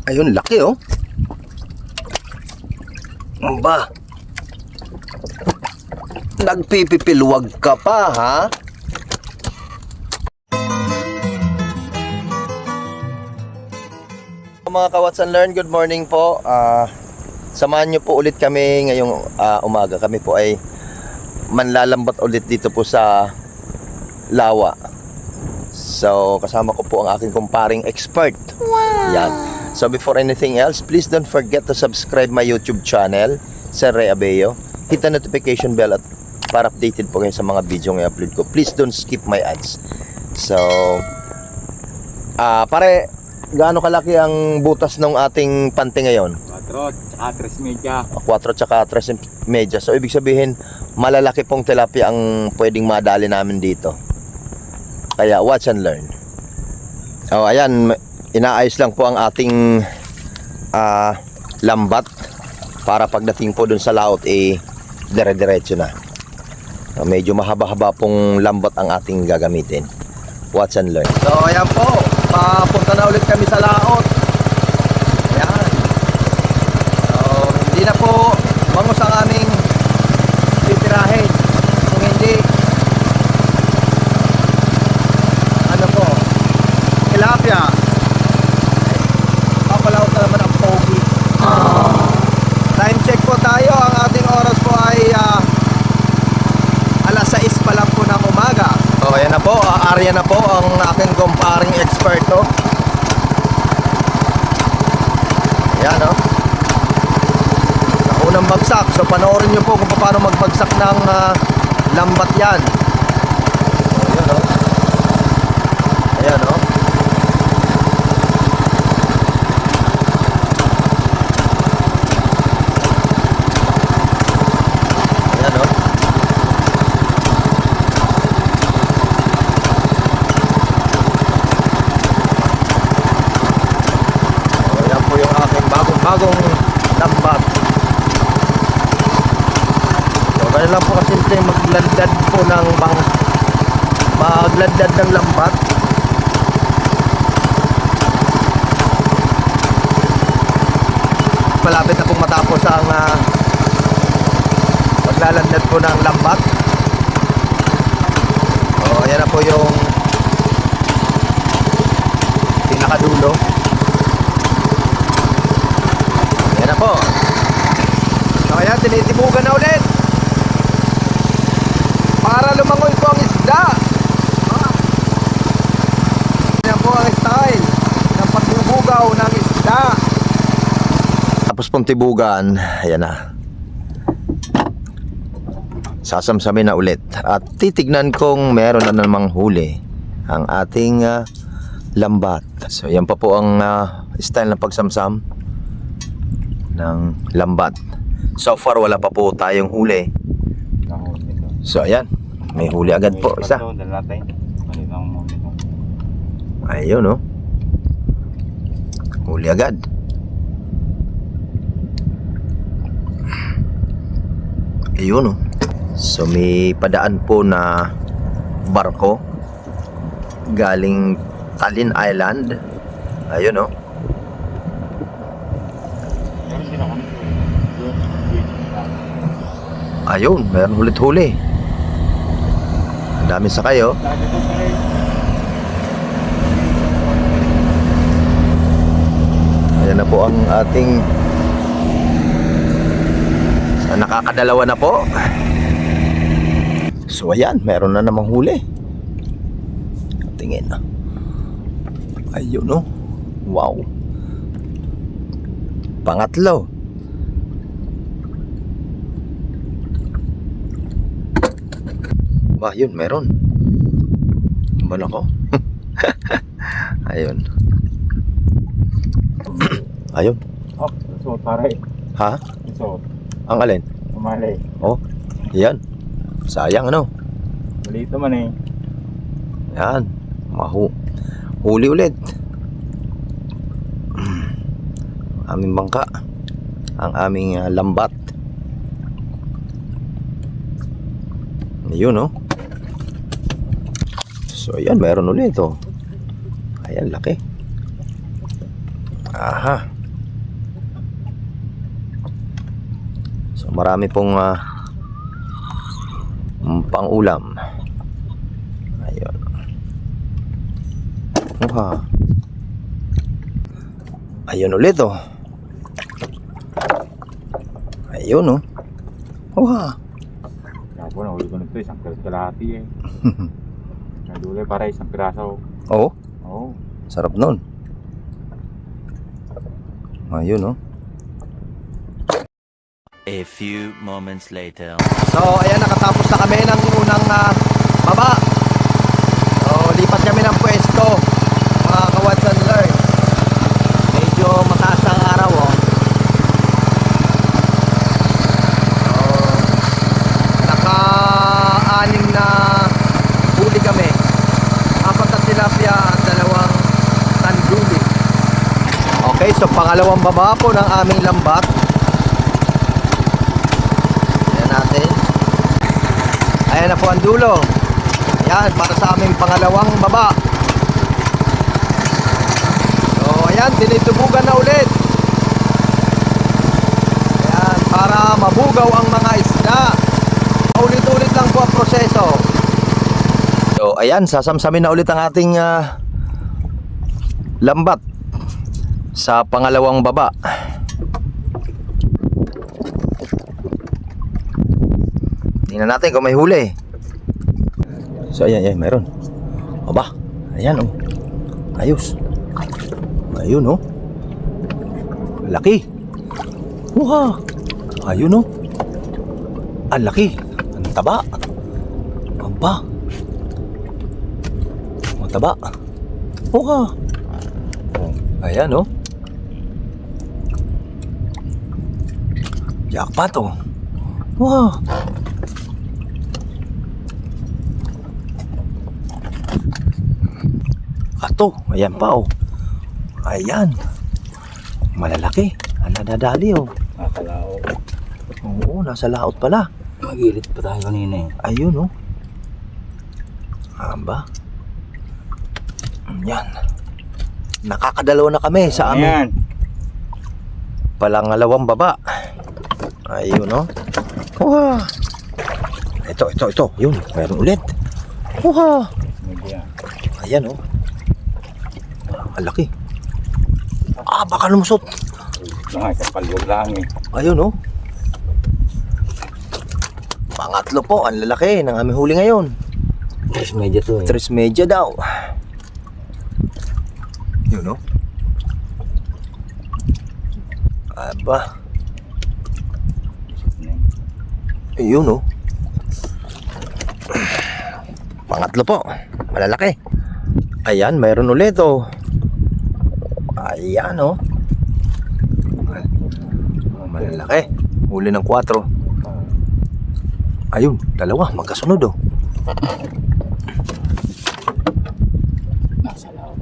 Ayun, laki oh. Ba? Nagpipipilwag ka pa, ha? Mga ka-Watch and Learn, good morning po. Samahan nyo po ulit kami ngayong umaga. Kami po ay manlalambat ulit dito po sa lawa. So, kasama ko po ang aking kumparing expert. Wow! Yan. So, before anything else, please don't forget to subscribe my YouTube channel, Sir Ray Abello. Hit the notification bell at para updated po kayo sa mga video ng i-upload ko. Please don't skip my ads. So, pare, gaano kalaki ang butas ng ating pante ngayon? 4 tsaka 3 media. 4 tsaka 3 media. So, ibig sabihin, malalaki pong tilapia ang pwedeng madali namin dito. Kaya, watch and learn. Oh, ayan, inaayos lang po ang ating lambat para pagdating po dun sa laot, dire-diretso na. Medyo mahaba-haba pong lambat ang ating gagamitin. Watch and learn. So, ayan po. Papunta na ulit kami sa laot. Ayan. So, hindi na po bangus ang aming titirahin. Kung hindi, ano po, tilapia. Papalaot na naman ang pogi. Time check po tayo. Ang ating oras po ay alas 6 pa lang po ng umaga. So, ayan na po, area na po ang aking kumparing eksperto. Ayan, no? Sa unang bagsak. So, panoorin nyo po kung paano magbagsak ng lambat yan. So, ayan, no? Ayan, no? Ayan, no? Bagong lambat. So, ganun lang po kasimple magladlad po ng magladlad ng lambat. Malapit na pong matapos ang maglaladlad po ng lambat. So, ayan na po yung pinakadulo. Ayan na po. So, ayan, tinitibugan na ulit para lumangoy po ang isda. Ayan po ang style ng pagbubugaw ng isda. Tapos pong tibugan, ayan na. Sasamsamin na ulit at titignan kung meron na namang huli ang ating lambat. So, ayan pa po ang style ng pagsamsam ng lambat. So far wala pa po tayong huli. So ayan, may huli agad po isa. Ayun, no? Huli agad. Ayun, no? So may padaan po na barko galing Tallinn Island. Ayun, no? Ayun, meron ulit huli. Ang dami sakay, oh. Ayan na po ang ating nakakadalawa na po. So ayan, meron na namang huli. Tingin na. Ayun, oh. Wow. Pangatlo. Yun, meron. Bala ko. Ayun. Ayun. Oh, so pare. Ha? So, ang alin? umali. Oh, yan. Sayang, ano? Maliit naman eh. Yan. Huli ulit. Aming bangka. Ang aming lambat. Ayun, oh. So, ayan, meron ulit, oh. Ayan, laki. Aha. marami pong pang-ulam. Ayun. Ayun ulit oh. Ayun oh. Kaya po, nahuli ko nito, isang kalahati eh. Nahuli para isang piraso. Oh, Oo. sarap nun. Ayun oh. A few moments later. So, ayan, nakatapos na kami ng unang baba. So, lipat kami ng pwesto, mga ka-watch and learn. Medyo mataas ang araw, oh. So, naka-anim na huli kami. 4 na tilapia at 2 tanduli. Okay, so pangalawang baba po ng aming lambat. Natin. Ayan na po ang dulo. Ayan, para sa aming pangalawang baba. So, ayan, tinitubugan na ulit. Ayan, para mabugaw ang mga isda. Ulit-ulit lang po ang proseso. So, ayan, sasamsamin na ulit ang ating lambat sa pangalawang baba. Tingnan natin kung may huli. So ayan, meron. Aba, ayan oh. Ayos. Ayun oh. Laki. Wow. Ayun oh. Ang laki. Ang taba. Aba. Ang taba. Wow. Ayan oh. Jackpot oh. Wow. Ato, ayan pa oh. Ayan. Malalaki. Ang nadadali oh. Nakalao. Oo, nasa laot pala. Magilit pa tayo kanina eh. Ayun oh. Aba. Yan. Nakakadalawa na kami sa amin. Ayan. Palangalawang baba. Ayun oh. Wow. Ito. Yun, meron ulit. Wow. Media. Ayan oh. Ang laki. Baka lumusot. Mga isang palwag lang eh. Ayun oh. Pangatlo po, ang lalaki ng aming huli ngayon. 3 media to eh. 3 media daw. Yun oh. Aba. Ayun oh. Pangatlo po, malalaki. Ayan, mayroon ulit oh. Ayan oh. Malalaki. Huli ng 4. Ayun, 2 magkasunod oh. Nasa laot.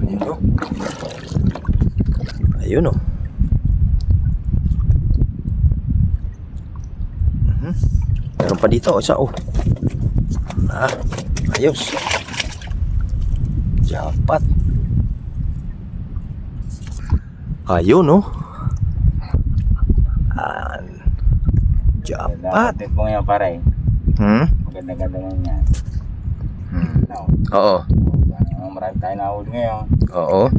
Ayun oh. Ayun oh. Meron pa dito, isa oh. Ayos. Jackpot. Ayun oh. Jackpot. Natin po ngayon pare. Maganda-ganda nga yan. No. Oo. Marami tayo nahuli ngayon. Oo.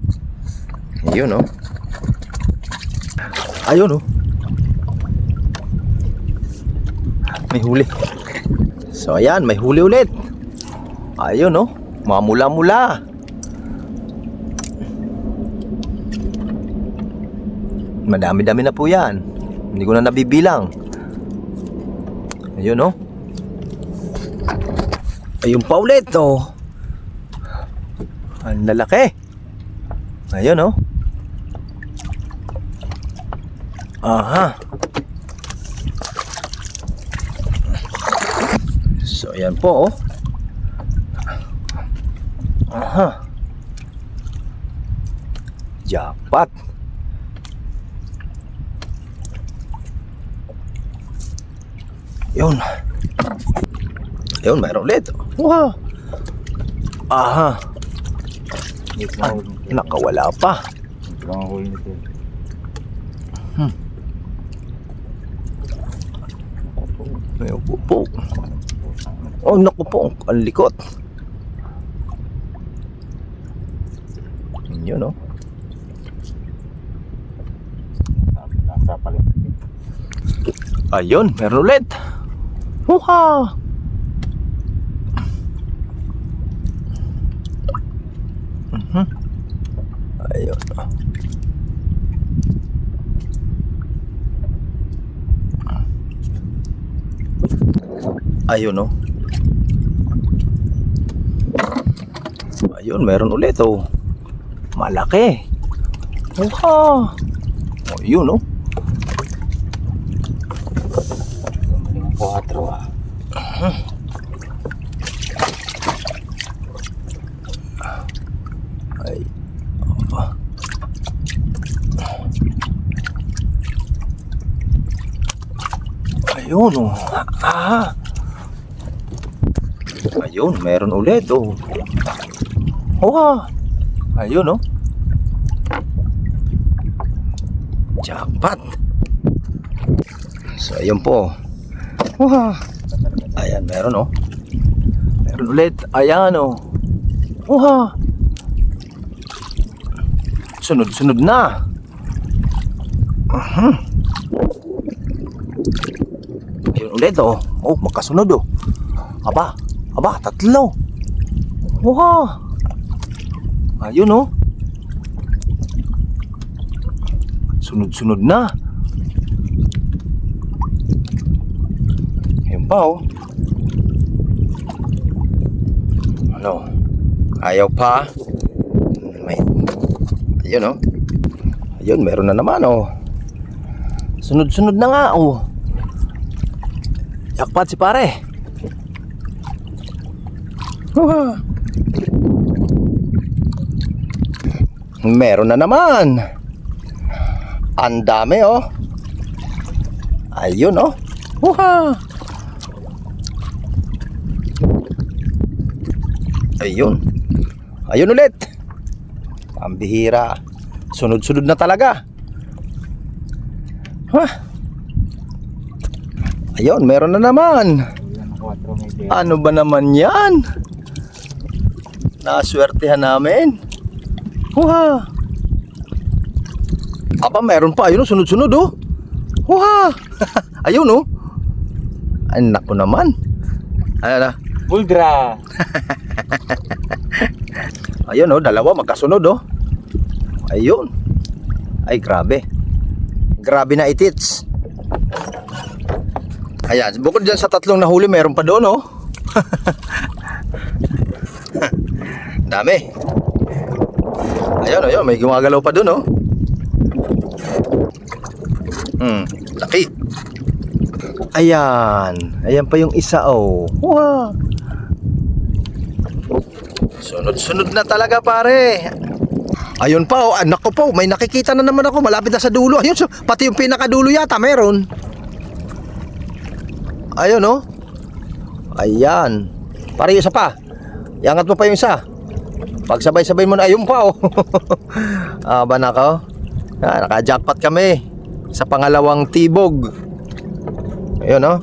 Ayun oh. Ayun oh. May huli. So ayan, may huli ulit. Ayun oh. Mamula-mula. Madami-dami na po yan. Hindi ko na nabibilang. Ayun oh. Ayun pa ulit oh. Ang lalaki. Ayun oh. Aha. So ayan po oh. Aha. Jackpot. Yun. Yun, mayroon ulit. Wow. Aha. Nakawala pa. Ito ang huli nito. May upo po. Oh, naku po. Ang likot. Yun, no? Nasa palit. Ayun, meron ulit. Huha! Ayun. Ayun, no? Ayun, meron ulit, oh. Malaki. Huha! Oh, yun, no? Yung 4 ah. Ay. Apa. Ayun, oh. Ah. Ayun, meron ulit, oh. Wow. Ayun, oh. Jackpot. So, ayun po. Wow. Ayan, meron, oh. Meron ulit. Ayan, oh. Wow. Sunod-sunod na. Ayun ulit, oh. Oh, magkasunod, oh. Aba, tatlo. Wow. Ayun, oh. Sunod-sunod na. Ayun pa, oh. Ano? Ayaw pa. May... Ayun, oh. Ayun, meron na naman, oh. Sunod-sunod na nga, oh. Jackpot si pare. Meron na naman. Ang dami, oh. Ayun, oh. Ayun. Ayun ulit. Pambihira. Sunod-sunod na talaga. Ayun, meron na naman. Yan, 4 may kaya. Ano ba naman yan? Naswertehan namin. Huha! Aba, meron pa. Ayun, oh, sunod-sunod, oh. Huha! Ayun, oh. Anak ko naman. Ano na? Buldra! Ayun, oh, dalawa magkasunod, oh. Ayun. Ay, grabe. Grabe na itits. Ayan, bukod dyan sa tatlong nahuli, meron pa doon, oh. Dami. Ayun, ayun, may gumagalaw pa doon, oh. Laki. Ayan. Ayan pa yung isa, oh. Wow. Sunod-sunod na talaga, pare. Ayun pa, oh. Anak ko po, may nakikita na naman ako. Malapit na sa dulo. Ayun, so, pati yung pinakadulo yata, meron. Ayun, oh. Ayan. Pare, yung isa pa. Iangat mo pa yung isa. Pagsabay-sabay mo na, ayun pa, oh. Aba na ka, oh. Naka-jackpot kami sa pangalawang tibog. Ayun, oh.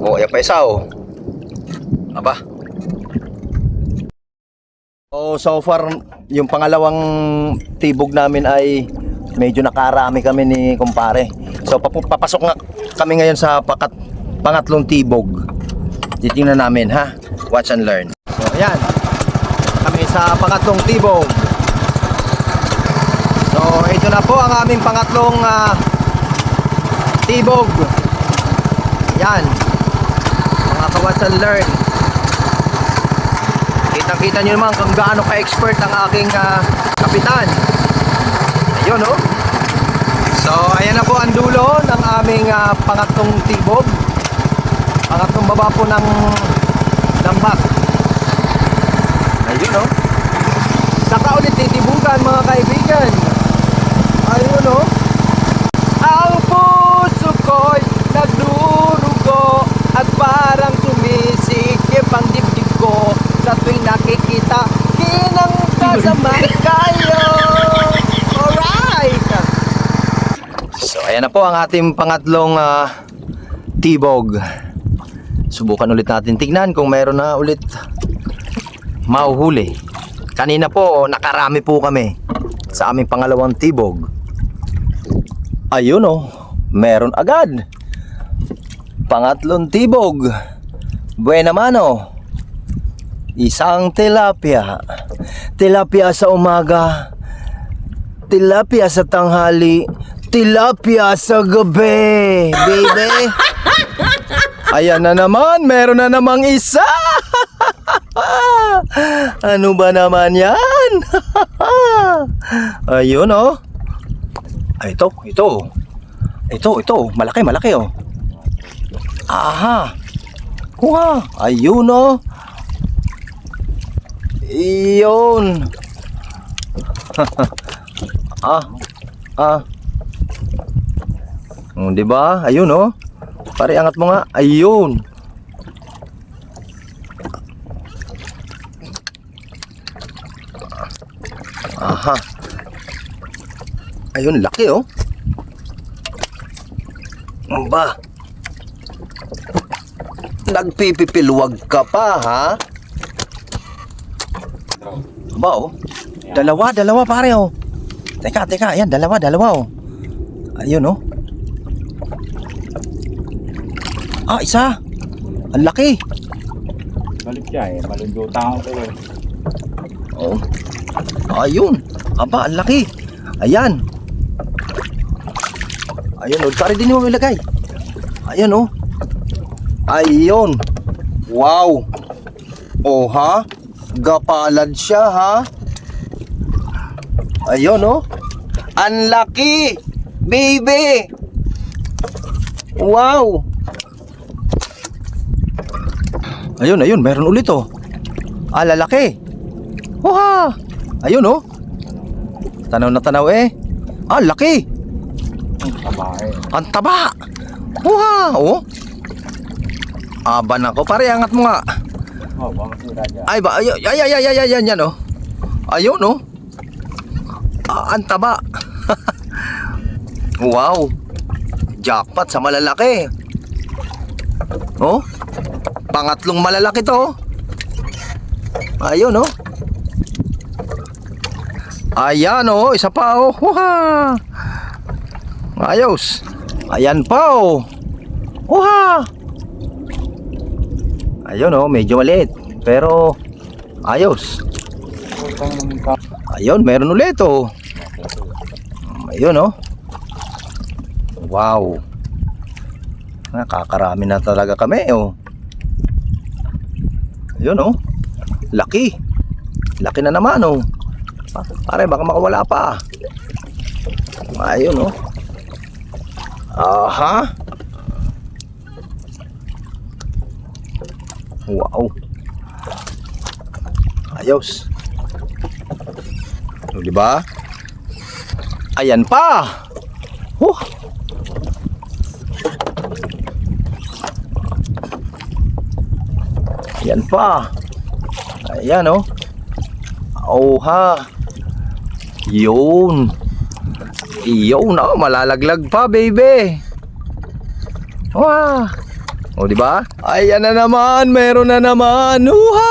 Oh, ayan pa isa, oh. Aba. Oh, so far, yung pangalawang tibog namin ay medyo nakarami kami ni kumpare. So, papasok nga kami ngayon sa pangatlong tibog. Titingnan namin, ha? Watch and learn. So, ayan. Kami sa pangatlong tibog. So, ito na po ang aming pangatlong tibog. Yan. Mga ka-watch and learn. Kita-kita nyo naman kung gaano ka-expert ang aking kapitan. Ayun, oh. So, ayan na po ang dulo ng aming pangatlong tibog. Pangatlong baba po ng lambak. Ayun, oh. Saka ulit titibugan, mga kaibigan. Ayun, oh. Ang puso ko'y nagdurugo at parang sumisikip ang dibdib ko sa tuwing nakikita kinang kasama kayo. Alright. So Ayan na po ang ating pangatlong tibog. Subukan ulit natin tignan kung mayroon na ulit mauhuli. Kanina po nakarami po kami sa aming pangalawang tibog. Ayun oh, meron agad. Pangatlong tibog. Buena mano. Isang tilapia. Tilapia sa umaga. Tilapia sa tanghali. Tilapia sa gabi. Baby. Ayan na naman. Meron na namang isa. Ano ba naman yan? Ayun oh. Ay, ito. Ito. Malaki oh. Aha. Wow. Ayun oh. Iyon. Di ba? Ayun oh. Pare angat mo nga. Ayun. Aha. Ayun, laki oh. Ba? Nagpipipilwag ka pa, ha? Ba oh. Dalawa pare oh. Teka, ayan, dalawa oh. Ayun oh. Isa. Ang laki. Balik siya eh. Malundutan ko eh. Oh. Ayun. Aba, ang laki. Ayan. Ayun oh. Pare din mo ilagay. Ayan oh. Ayun. Wow. Oh ha. Gapalad siya ha. Ayun oh. Ang laki. Baby. Wow. Ayun, meron ulit oh. Lalaki. Wow. Ayun oh. Tanaw na tanaw eh. Laki. Taba eh. Ang taba. Wow. Oh. Aba nako, pare angat mo nga. Baka sira dyan. Ay ba, yan oh. Ayun oh. Ang taba. Wow. Jackpot sa malalaki. Oh. Pangatlong malalaki to. Ayun oh. Ayan oh, isa pa oh. Waha. Ayos. Ayan pa oh. Waha. Ayun oh, medyo maliit. Pero ayos. Ayun, meron ulit oh. Ayun oh. Wow. Nakakarami na talaga kami oh. Ayun oh. Laki. Laki na naman oh. Pare baka makawala pa. Ayun oh. Aha. Wow. Ayos. O, diba? Ayan pa. Ayan pa. Ayan oh. Oha. Yun. Yun oh, malalaglag pa baby. Wah. O diba? Ayan na naman, meron na naman. Uha!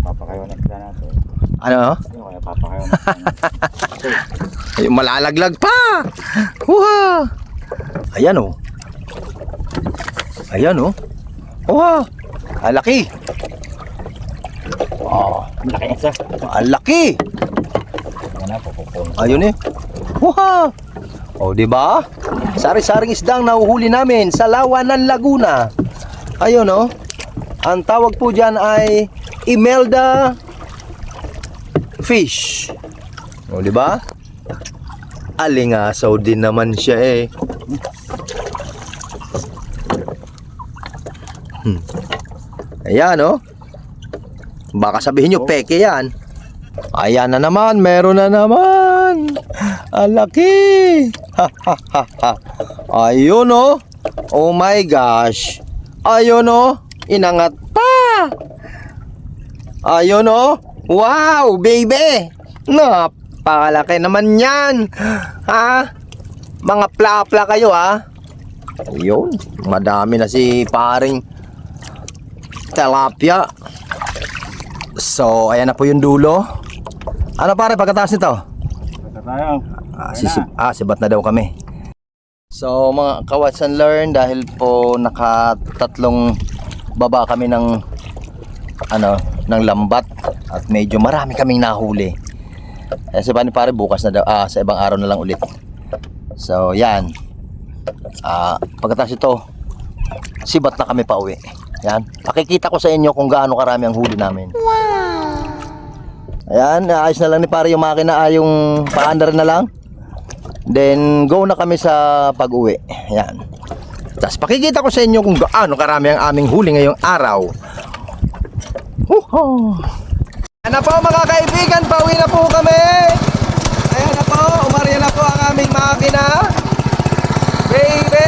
Papakayo na sila natin. Ano? Kaya papakayo na sila. Ay, malalaglag pa. Uha! Ayan oh. Ayan oh. Uha! Ang laki. Malaki isa. Ang laki. Ayun eh. Uha! O diba? Sari-saring isdang nahuhuli namin sa Lawa ng Laguna. Ayun oh. Ang tawag po dyan ay Imelda fish. O diba? Alingasaw din naman siya eh. Ayan oh. Baka sabihin nyo peke yan. Ayan na naman, meron na naman. Ang laki. Ayun oh. Oh my gosh. Ayun oh. Inangat pa. Ayun oh. Wow, baby. Napakalaki naman yan. Ha? Mga plapla kayo ha. Ayun, madami na si paring tilapia. So, ayan na po yung dulo. Ano pare, pagkataas nito? Basta tayo. Sibat na daw kami. So, mga ka-watch and learn, dahil po nakatatlong baba kami ng ng lambat at medyo marami kaming nahuli. Kasi paano pare, bukas na daw, sa ibang araw na lang ulit. So, yan. Pagkatapos ito, sibat na kami pa uwi. Yan. Pakikita ko sa inyo kung gaano karami ang huli namin. Wow! Ayan, ayos na lang ni pare yung makina, yung paandar na lang. Then, go na kami sa pag-uwi. Ayan. Tapos pakikita ko sa inyo kung gaano karami ang aming huli ngayong araw. Ayan na po mga kaibigan, pauwi na po kami. Ayan na po, umarya na po ang aming makina. Baby,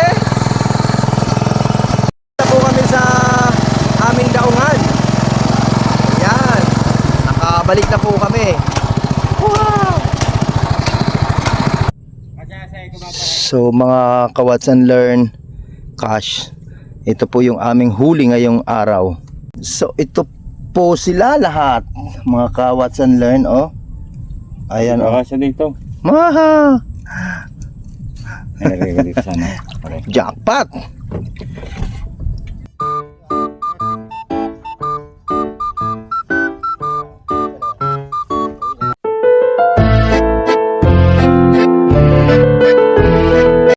na po kami sa aming daungan. Ayan, nakabalik na po kami. Wow! So mga ka-watch and learn, Cash, ito po yung aming huli ngayong araw. So ito po sila lahat, mga ka-watch and learn, oh. Ayan, oh. Baka siya dito. Maha! Ay, dito sana. Okay. Jackpot!